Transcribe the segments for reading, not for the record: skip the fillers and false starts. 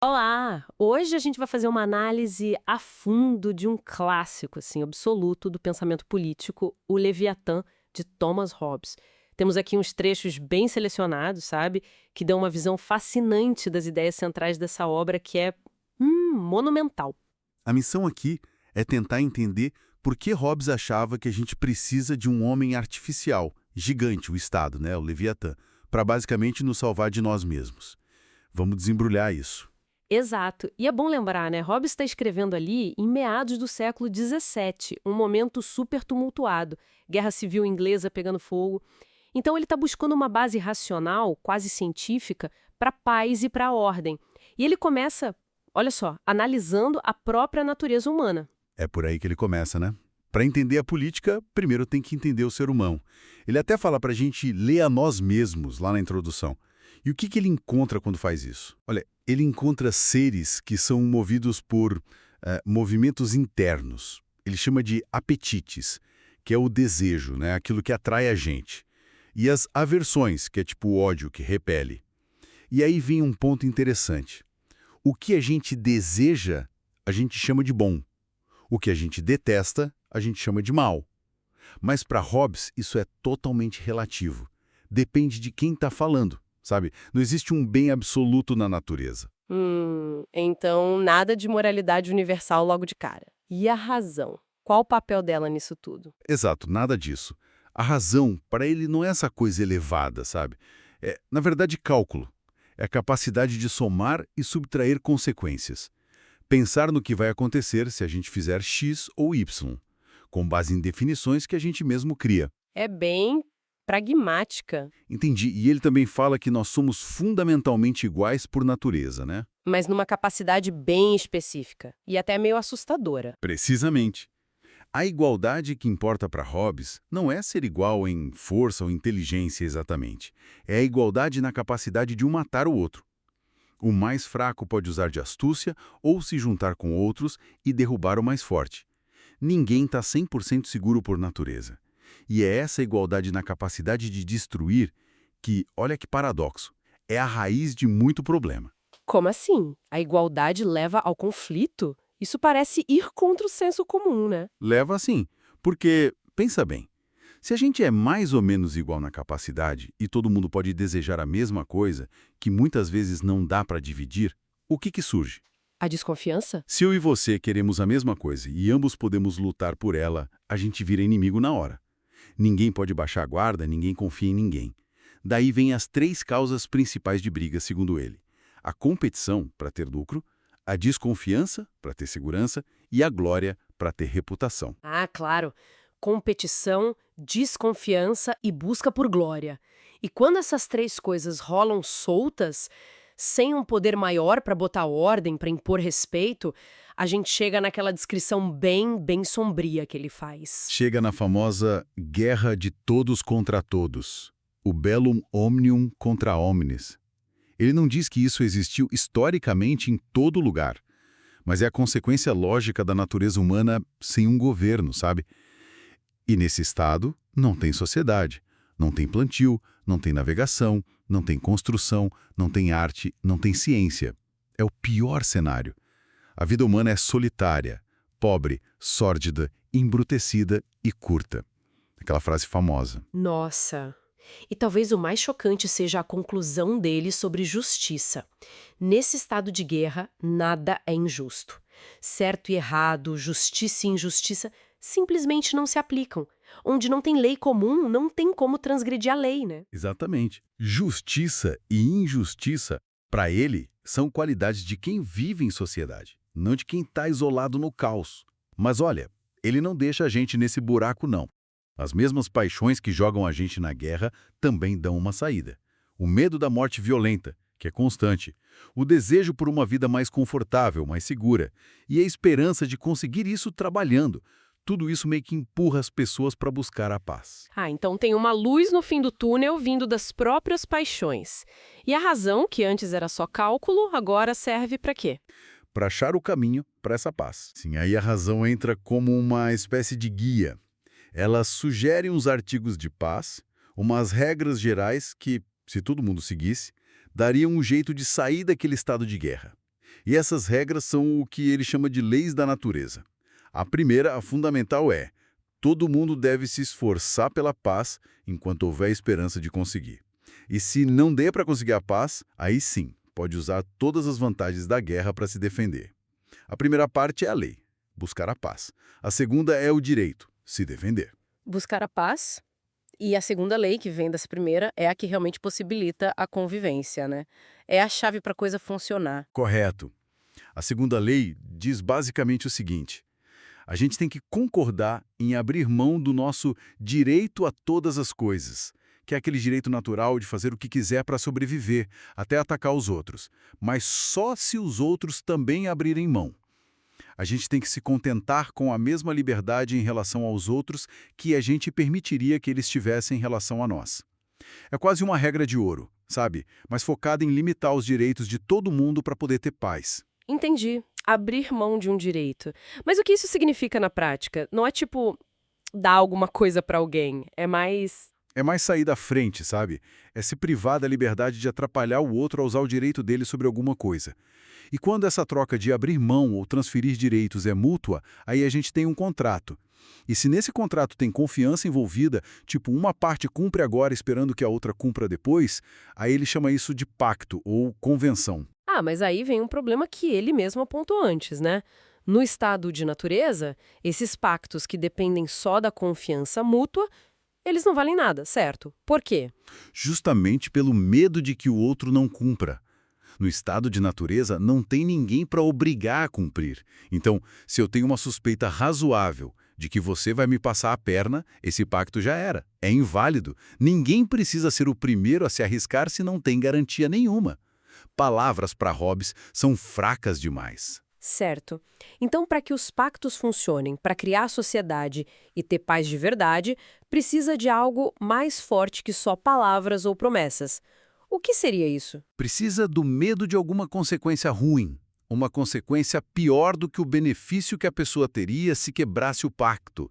Olá! Hoje a gente vai fazer uma análise a fundo de um clássico, assim, absoluto do pensamento político, o Leviatã, de Thomas Hobbes. Temos aqui uns trechos bem selecionados, sabe? Que dão uma visão fascinante das ideias centrais dessa obra que é, monumental. A missão aqui é tentar entender por que Hobbes achava que a gente precisa de um homem artificial, gigante, o Estado, né, o Leviatã, para basicamente nos salvar de nós mesmos. Vamos desembrulhar isso. Exato. E é bom lembrar, né? Hobbes está escrevendo ali em meados do século XVII, um momento super tumultuado, guerra civil inglesa pegando fogo. Então ele está buscando uma base racional, quase científica, para a paz e para a ordem. E ele começa, olha só, analisando a própria natureza humana. É por aí que ele começa, né? Para entender a política, primeiro tem que entender o ser humano. Ele até fala para a gente ler a nós mesmos, lá na introdução. E o que ele encontra quando faz isso? Olha, ele encontra seres que são movidos por movimentos internos. Ele chama de apetites, que é o desejo, né? Aquilo que atrai a gente. E as aversões, que é tipo o ódio, que repele. E aí vem um ponto interessante. O que a gente deseja, a gente chama de bom. O que a gente detesta, a gente chama de mal. Mas para Hobbes, isso é totalmente relativo. Depende de quem está falando, sabe? Não existe um bem absoluto na natureza. Então nada de moralidade universal logo de cara. E a razão? Qual o papel dela nisso tudo? Exato, nada disso. A razão, para ele, não é essa coisa elevada, sabe? É, na verdade, cálculo. É a capacidade de somar e subtrair consequências. Pensar no que vai acontecer se a gente fizer X ou Y, com base em definições que a gente mesmo cria. É bem pragmática, Entendi. E ele também fala que nós somos fundamentalmente iguais por natureza, né? mas numa capacidade bem específica e até meio assustadora. Precisamente. A igualdade que importa para Hobbes não é ser igual em força ou inteligência exatamente. É a igualdade na capacidade de um matar o outro. O mais fraco pode usar de astúcia ou se juntar com outros e derrubar o mais forte. Ninguém está 100% seguro por natureza. E é essa igualdade na capacidade de destruir que, olha que paradoxo, é a raiz de muito problema. Como assim? A igualdade leva ao conflito? Isso parece ir contra o senso comum, né? Leva assim, porque, pensa bem, se a gente é mais ou menos igual na capacidade e todo mundo pode desejar a mesma coisa, que muitas vezes não dá para dividir, o que surge? A desconfiança? Se eu e você queremos a mesma coisa e ambos podemos lutar por ela, a gente vira inimigo na hora. Ninguém pode baixar a guarda, ninguém confia em ninguém. Daí vem as três causas principais de briga, segundo ele. A competição, para ter lucro, a desconfiança, para ter segurança, e a glória, para ter reputação. Ah, claro. Competição, desconfiança e busca por glória. E quando essas três coisas rolam soltas, sem um poder maior para botar ordem, para impor respeito, a gente chega naquela descrição bem sombria que ele faz. Chega na famosa guerra de todos contra todos, o bellum omnium contra omnes. Ele não diz que isso existiu historicamente em todo lugar, mas é a consequência lógica da natureza humana sem um governo, sabe? E nesse estado, não tem sociedade, não tem plantio, não tem navegação, não tem construção, não tem arte, não tem ciência. É o pior cenário. A vida humana é solitária, pobre, sórdida, embrutecida e curta. Aquela frase famosa. Nossa! E talvez o mais chocante seja a conclusão dele sobre justiça. Nesse estado de guerra, nada é injusto. Certo e errado, justiça e injustiça simplesmente não se aplicam. Onde não tem lei comum, não tem como transgredir a lei, né? Exatamente. Justiça e injustiça, para ele, são qualidades de quem vive em sociedade, não de quem está isolado no caos. Mas olha, ele não deixa a gente nesse buraco, não. As mesmas paixões que jogam a gente na guerra também dão uma saída. O medo da morte violenta, que é constante, o desejo por uma vida mais confortável, mais segura, e a esperança de conseguir isso trabalhando. Tudo isso meio que empurra as pessoas para buscar a paz. Ah, então tem uma luz no fim do túnel vindo das próprias paixões. E a razão, que antes era só cálculo, agora serve para quê? Para achar o caminho para essa paz. Sim, aí a razão entra como uma espécie de guia. Ela sugere uns artigos de paz, umas regras gerais que, se todo mundo seguisse, dariam um jeito de sair daquele estado de guerra. E essas regras são o que ele chama de leis da natureza. A primeira, a fundamental é: todo mundo deve se esforçar pela paz enquanto houver esperança de conseguir. E se não der para conseguir a paz, aí sim, pode usar todas as vantagens da guerra para se defender. A primeira parte é a lei, buscar a paz. A segunda é o direito, se defender. Buscar a paz. E a segunda lei, que vem dessa primeira, é a que realmente possibilita a convivência, né? É a chave para a coisa funcionar. Correto. A segunda lei diz basicamente o seguinte: a gente tem que concordar em abrir mão do nosso direito a todas as coisas, que é aquele direito natural de fazer o que quiser para sobreviver, até atacar os outros, mas só se os outros também abrirem mão. A gente tem que se contentar com a mesma liberdade em relação aos outros que a gente permitiria que eles tivessem em relação a nós. É quase uma regra de ouro, sabe? Mas focada em limitar os direitos de todo mundo para poder ter paz. Entendi. Abrir mão de um direito. Mas o que isso significa na prática? Não é tipo dar alguma coisa para alguém. É mais. É mais sair da frente, sabe? É se privar da liberdade de atrapalhar o outro a usar o direito dele sobre alguma coisa. E quando essa troca de abrir mão ou transferir direitos é mútua, aí a gente tem um contrato. E se nesse contrato tem confiança envolvida, tipo uma parte cumpre agora esperando que a outra cumpra depois, aí ele chama isso de pacto ou convenção. Ah, mas aí vem um problema que ele mesmo apontou antes, né? No estado de natureza, esses pactos que dependem só da confiança mútua, eles não valem nada, certo? Por quê? Justamente pelo medo de que o outro não cumpra. No estado de natureza, não tem ninguém para obrigar a cumprir. Então, se eu tenho uma suspeita razoável de que você vai me passar a perna, esse pacto já era. É inválido. Ninguém precisa ser o primeiro a se arriscar se não tem garantia nenhuma. Palavras para Hobbes são fracas demais. Certo. Então, para que os pactos funcionem, para criar sociedade e ter paz de verdade, precisa de algo mais forte que só palavras ou promessas. O que seria isso? Precisa do medo de alguma consequência ruim, uma consequência pior do que o benefício que a pessoa teria se quebrasse o pacto.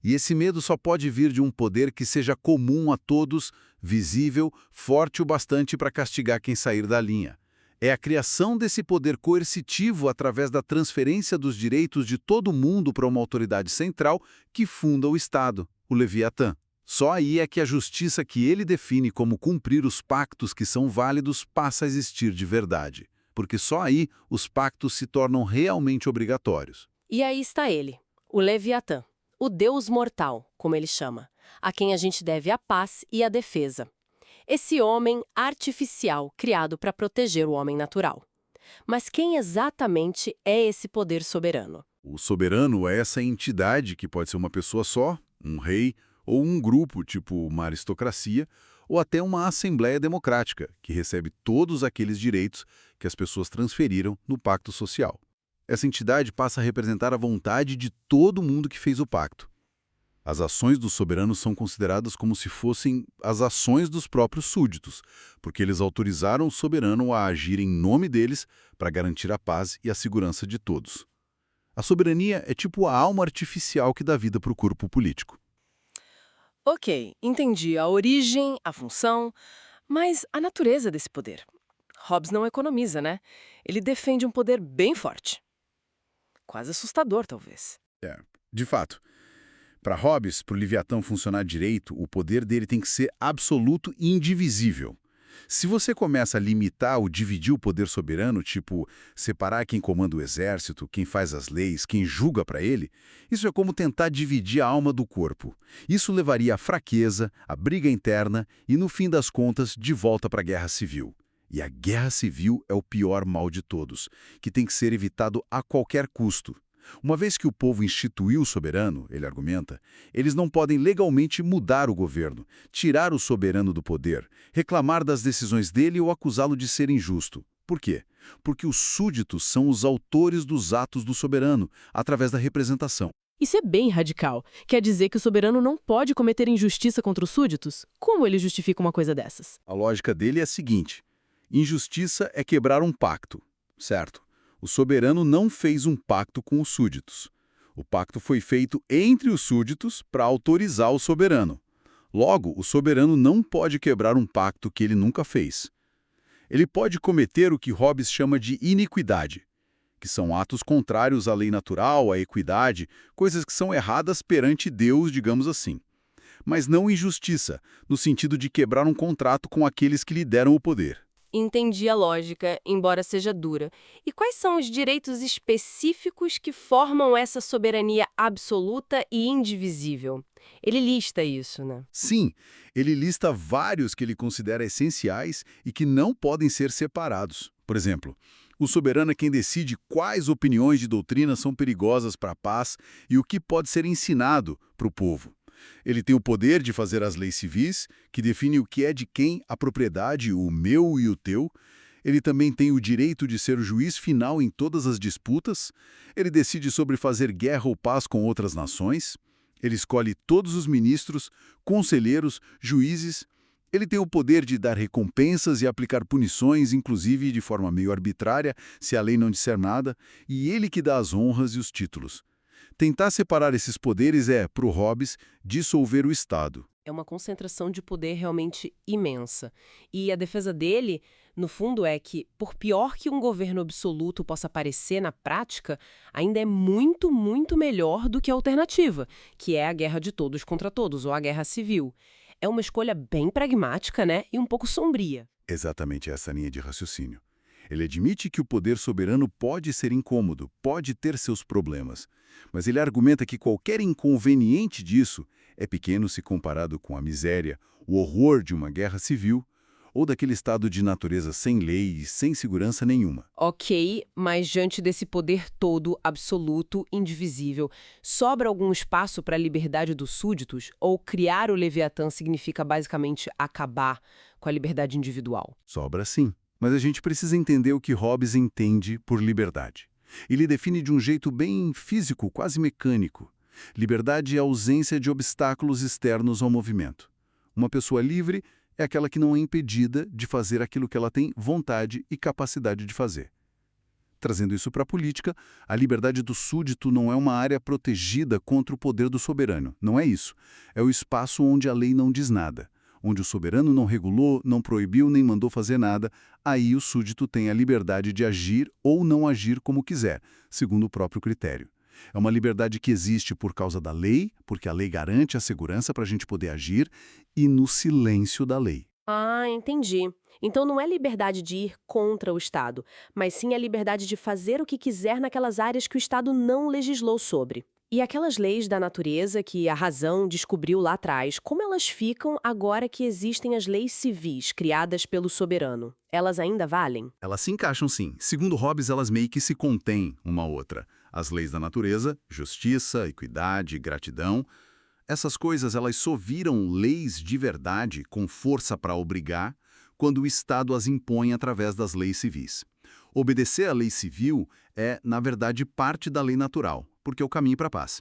E esse medo só pode vir de um poder que seja comum a todos, visível, forte o bastante para castigar quem sair da linha. É a criação desse poder coercitivo através da transferência dos direitos de todo mundo para uma autoridade central que funda o Estado, o Leviatã. Só aí é que a justiça que ele define como cumprir os pactos que são válidos passa a existir de verdade. Porque só aí os pactos se tornam realmente obrigatórios. E aí está ele, o Leviatã, o Deus mortal, como ele chama, a quem a gente deve a paz e a defesa. Esse homem artificial criado para proteger o homem natural. Mas quem exatamente é esse poder soberano? O soberano é essa entidade que pode ser uma pessoa só, um rei, ou um grupo, tipo uma aristocracia, ou até uma assembleia democrática, que recebe todos aqueles direitos que as pessoas transferiram no pacto social. Essa entidade passa a representar a vontade de todo mundo que fez o pacto. As ações dos soberanos são consideradas como se fossem as ações dos próprios súditos, porque eles autorizaram o soberano a agir em nome deles para garantir a paz e a segurança de todos. A soberania é tipo a alma artificial que dá vida para o corpo político. Ok, entendi a origem, a função, mas a natureza desse poder. Hobbes não economiza, né? Ele defende um poder bem forte. Quase assustador, talvez. De fato. Para Hobbes, para o Leviatã funcionar direito, o poder dele tem que ser absoluto e indivisível. Se você começa a limitar ou dividir o poder soberano, tipo separar quem comanda o exército, quem faz as leis, quem julga para ele, isso é como tentar dividir a alma do corpo. Isso levaria à fraqueza, à briga interna e, no fim das contas, de volta para a guerra civil. E a guerra civil é o pior mal de todos, que tem que ser evitado a qualquer custo. Uma vez que o povo instituiu o soberano, ele argumenta, eles não podem legalmente mudar o governo, tirar o soberano do poder, reclamar das decisões dele ou acusá-lo de ser injusto. Por quê? Porque os súditos são os autores dos atos do soberano, através da representação. Isso é bem radical. Quer dizer que o soberano não pode cometer injustiça contra os súditos? Como ele justifica uma coisa dessas? A lógica dele é a seguinte: injustiça é quebrar um pacto, certo? O soberano não fez um pacto com os súditos. O pacto foi feito entre os súditos para autorizar o soberano. Logo, o soberano não pode quebrar um pacto que ele nunca fez. Ele pode cometer o que Hobbes chama de iniquidade, que são atos contrários à lei natural, à equidade, coisas que são erradas perante Deus, digamos assim. Mas não injustiça, no sentido de quebrar um contrato com aqueles que lhe deram o poder. Entendi a lógica, embora seja dura. E quais são os direitos específicos que formam essa soberania absoluta e indivisível? Ele lista isso, né? Sim, ele lista vários que ele considera essenciais e que não podem ser separados. Por exemplo, o soberano é quem decide quais opiniões de doutrina são perigosas para a paz e o que pode ser ensinado para o povo. Ele tem o poder de fazer as leis civis, que define o que é de quem a propriedade, o meu e o teu. Ele também tem o direito de ser o juiz final em todas as disputas. Ele decide sobre fazer guerra ou paz com outras nações. Ele escolhe todos os ministros, conselheiros, juízes. Ele tem o poder de dar recompensas e aplicar punições, inclusive de forma meio arbitrária, se a lei não disser nada. E ele que dá as honras e os títulos. Tentar separar esses poderes é, para o Hobbes, dissolver o Estado. É uma concentração de poder realmente imensa. E a defesa dele, no fundo, é que, por pior que um governo absoluto possa parecer na prática, ainda é muito, muito melhor do que a alternativa, que é a guerra de todos contra todos, ou a guerra civil. É uma escolha bem pragmática, né? E um pouco sombria. Exatamente essa linha de raciocínio. Ele admite que o poder soberano pode ser incômodo, pode ter seus problemas, mas ele argumenta que qualquer inconveniente disso é pequeno se comparado com a miséria, o horror de uma guerra civil ou daquele estado de natureza sem lei e sem segurança nenhuma. Ok, mas diante desse poder todo, absoluto, indivisível, sobra algum espaço para a liberdade dos súditos? Ou criar o Leviatã significa basicamente acabar com a liberdade individual? Sobra sim, mas a gente precisa entender o que Hobbes entende por liberdade. Ele define de um jeito bem físico, quase mecânico. Liberdade é a ausência de obstáculos externos ao movimento. Uma pessoa livre é aquela que não é impedida de fazer aquilo que ela tem vontade e capacidade de fazer. Trazendo isso para a política, a liberdade do súdito não é uma área protegida contra o poder do soberano. Não é isso. É o espaço onde a lei não diz nada. Onde o soberano não regulou, não proibiu nem mandou fazer nada, aí o súdito tem a liberdade de agir ou não agir como quiser, segundo o próprio critério. É uma liberdade que existe por causa da lei, porque a lei garante a segurança para a gente poder agir, e no silêncio da lei. Ah, entendi. Então não é liberdade de ir contra o Estado, mas sim a liberdade de fazer o que quiser naquelas áreas que o Estado não legislou sobre. E aquelas leis da natureza que a razão descobriu lá atrás, como elas ficam agora que existem as leis civis criadas pelo soberano? Elas ainda valem? Elas se encaixam sim. Segundo Hobbes, elas meio que se contêm uma à outra. As leis da natureza, justiça, equidade, gratidão, essas coisas elas só viram leis de verdade com força para obrigar quando o Estado as impõe através das leis civis. Obedecer à lei civil é, na verdade, parte da lei natural, porque é o caminho para a paz.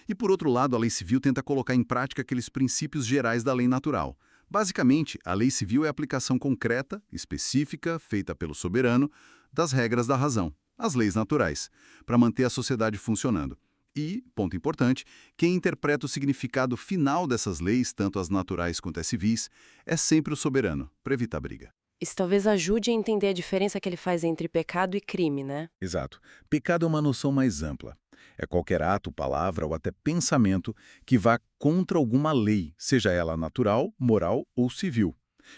E, por outro lado, a lei civil tenta colocar em prática aqueles princípios gerais da lei natural. Basicamente, a lei civil é a aplicação concreta, específica, feita pelo soberano, das regras da razão, as leis naturais, para manter a sociedade funcionando. E, ponto importante, quem interpreta o significado final dessas leis, tanto as naturais quanto as civis, é sempre o soberano, para evitar briga. Isso talvez ajude a entender a diferença que ele faz entre pecado e crime, né? Exato. Pecado é uma noção mais ampla. É qualquer ato, palavra ou até pensamento que vá contra alguma lei, seja ela natural, moral ou civil.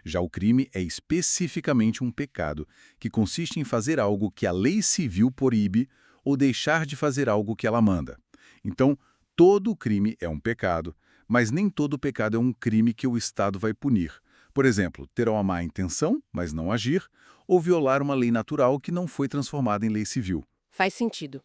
Já o crime é especificamente um pecado, que consiste em fazer algo que a lei civil proíbe ou deixar de fazer algo que ela manda. Então, todo crime é um pecado, mas nem todo pecado é um crime que o Estado vai punir. Por exemplo, ter uma má intenção, mas não agir, ou violar uma lei natural que não foi transformada em lei civil. Faz sentido.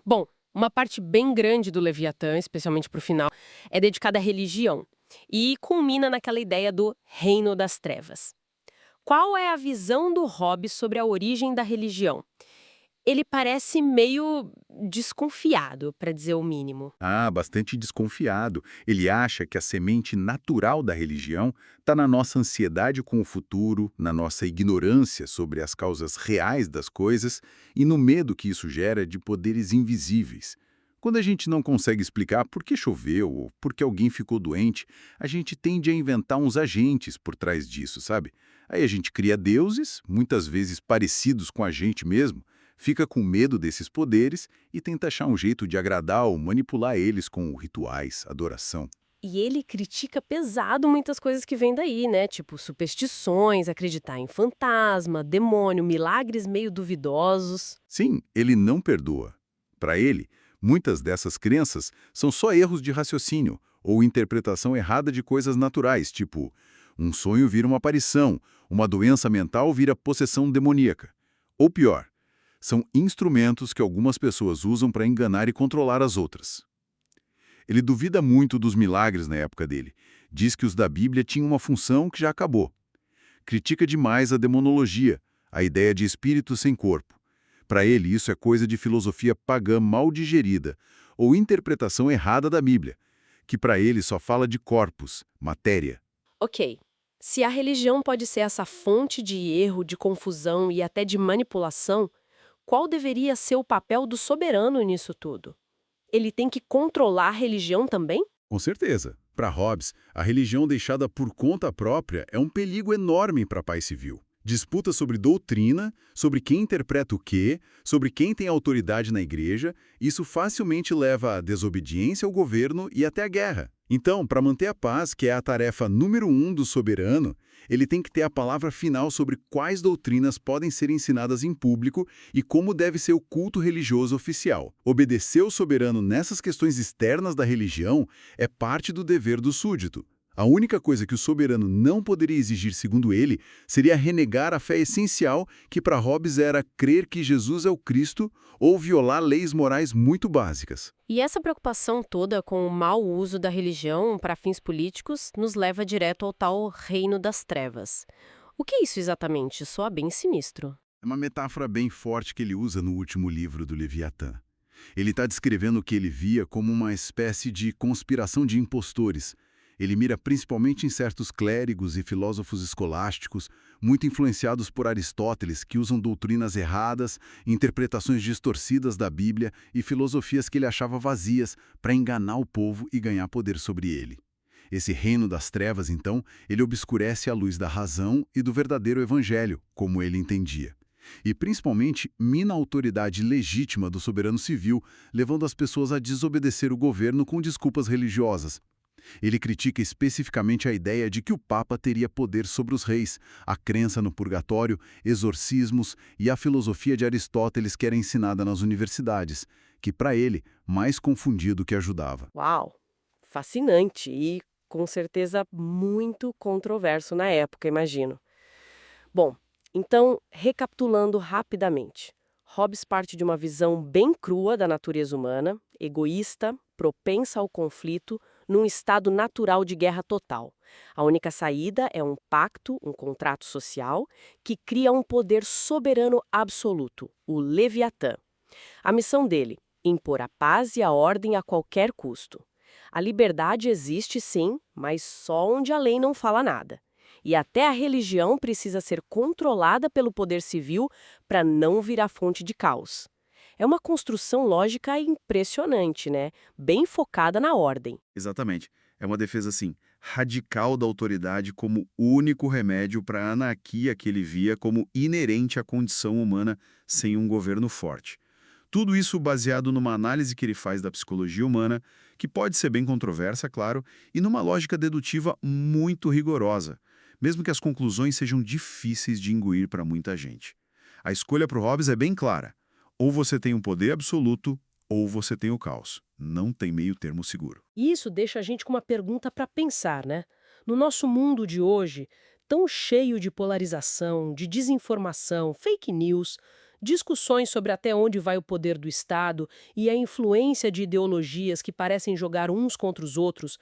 Bom, uma parte bem grande do Leviatã, especialmente para o final, é dedicada à religião e culmina naquela ideia do reino das trevas. Qual é a visão do Hobbes sobre a origem da religião? Ele parece meio desconfiado, para dizer o mínimo. Bastante desconfiado. Ele acha que a semente natural da religião está na nossa ansiedade com o futuro, na nossa ignorância sobre as causas reais das coisas e no medo que isso gera de poderes invisíveis. Quando a gente não consegue explicar por que choveu ou por que alguém ficou doente, a gente tende a inventar uns agentes por trás disso, sabe? Aí a gente cria deuses, muitas vezes parecidos com a gente mesmo, fica com medo desses poderes e tenta achar um jeito de agradar ou manipular eles com rituais, adoração. E ele critica pesado muitas coisas que vêm daí, né? Tipo superstições, acreditar em fantasma, demônio, milagres meio duvidosos. Sim, ele não perdoa. Para ele, muitas dessas crenças são só erros de raciocínio ou interpretação errada de coisas naturais, tipo, um sonho vira uma aparição, uma doença mental vira possessão demoníaca. Ou pior, são instrumentos que algumas pessoas usam para enganar e controlar as outras. Ele duvida muito dos milagres na época dele. Diz que os da Bíblia tinham uma função que já acabou. Critica demais a demonologia, a ideia de espírito sem corpo. Para ele, isso é coisa de filosofia pagã mal digerida, ou interpretação errada da Bíblia, que para ele só fala de corpos, matéria. Ok. Se a religião pode ser essa fonte de erro, de confusão e até de manipulação, qual deveria ser o papel do soberano nisso tudo? Ele tem que controlar a religião também? Com certeza. Para Hobbes, a religião deixada por conta própria é um perigo enorme para a paz civil. Disputa sobre doutrina, sobre quem interpreta o quê, sobre quem tem autoridade na igreja, isso facilmente leva à desobediência ao governo e até à guerra. Então, para manter a paz, que é a tarefa número 1 do soberano, ele tem que ter a palavra final sobre quais doutrinas podem ser ensinadas em público e como deve ser o culto religioso oficial. Obedecer o soberano nessas questões externas da religião é parte do dever do súdito. A única coisa que o soberano não poderia exigir, segundo ele, seria renegar a fé essencial que para Hobbes era crer que Jesus é o Cristo ou violar leis morais muito básicas. E essa preocupação toda com o mau uso da religião para fins políticos nos leva direto ao tal reino das trevas. O que é isso exatamente? Soa bem sinistro. É uma metáfora bem forte que ele usa no último livro do Leviatã. Ele está descrevendo o que ele via como uma espécie de conspiração de impostores. Ele mira principalmente em certos clérigos e filósofos escolásticos, muito influenciados por Aristóteles, que usam doutrinas erradas, interpretações distorcidas da Bíblia e filosofias que ele achava vazias para enganar o povo e ganhar poder sobre ele. Esse reino das trevas, então, ele obscurece a luz da razão e do verdadeiro evangelho, como ele entendia. E, principalmente, mina a autoridade legítima do soberano civil, levando as pessoas a desobedecer o governo com desculpas religiosas. Ele critica especificamente a ideia de que o Papa teria poder sobre os reis, a crença no purgatório, exorcismos e a filosofia de Aristóteles que era ensinada nas universidades, que, para ele, mais confundia do que ajudava. Uau! Fascinante e, com certeza, muito controverso na época, imagino. Bom, então, recapitulando rapidamente. Hobbes parte de uma visão bem crua da natureza humana, egoísta, propensa ao conflito, num estado natural de guerra total. A única saída é um pacto, um contrato social, que cria um poder soberano absoluto, o Leviatã. A missão dele: impor a paz e a ordem a qualquer custo. A liberdade existe sim, mas só onde a lei não fala nada. E até a religião precisa ser controlada pelo poder civil para não virar fonte de caos. É uma construção lógica impressionante, né? Bem focada na ordem. Exatamente. É uma defesa, assim, radical da autoridade como único remédio para a anarquia que ele via como inerente à condição humana sem um governo forte. Tudo isso baseado numa análise que ele faz da psicologia humana, que pode ser bem controversa, claro, e numa lógica dedutiva muito rigorosa, mesmo que as conclusões sejam difíceis de engolir para muita gente. A escolha para o Hobbes é bem clara. Ou você tem um poder absoluto, ou você tem o caos. Não tem meio termo seguro. E isso deixa a gente com uma pergunta para pensar, né? No nosso mundo de hoje, tão cheio de polarização, de desinformação, fake news, discussões sobre até onde vai o poder do Estado e a influência de ideologias que parecem jogar uns contra os outros,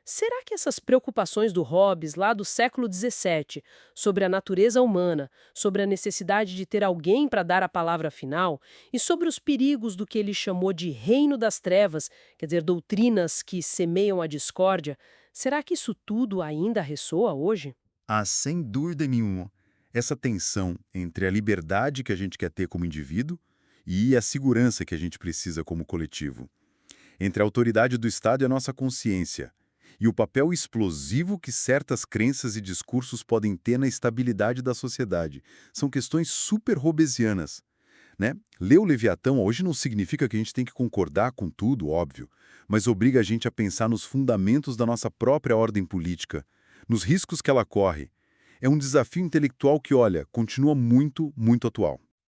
será que essas preocupações do Hobbes, lá do século XVII, sobre a natureza humana, sobre a necessidade de ter alguém para dar a palavra final, e sobre os perigos do que ele chamou de reino das trevas, quer dizer, doutrinas que semeiam a discórdia, será que isso tudo ainda ressoa hoje? Ah, sem dúvida nenhuma. Essa tensão entre a liberdade que a gente quer ter como indivíduo e a segurança que a gente precisa como coletivo. entre a autoridade do Estado e a nossa consciência, e o papel explosivo que certas crenças e discursos podem ter na estabilidade da sociedade. São questões super hobbesianas, né? Ler o Leviatã hoje não significa que a gente tem que concordar com tudo, óbvio, mas obriga a gente a pensar nos fundamentos da nossa própria ordem política, nos riscos que ela corre. É um desafio intelectual que, olha, continua muito, muito atual.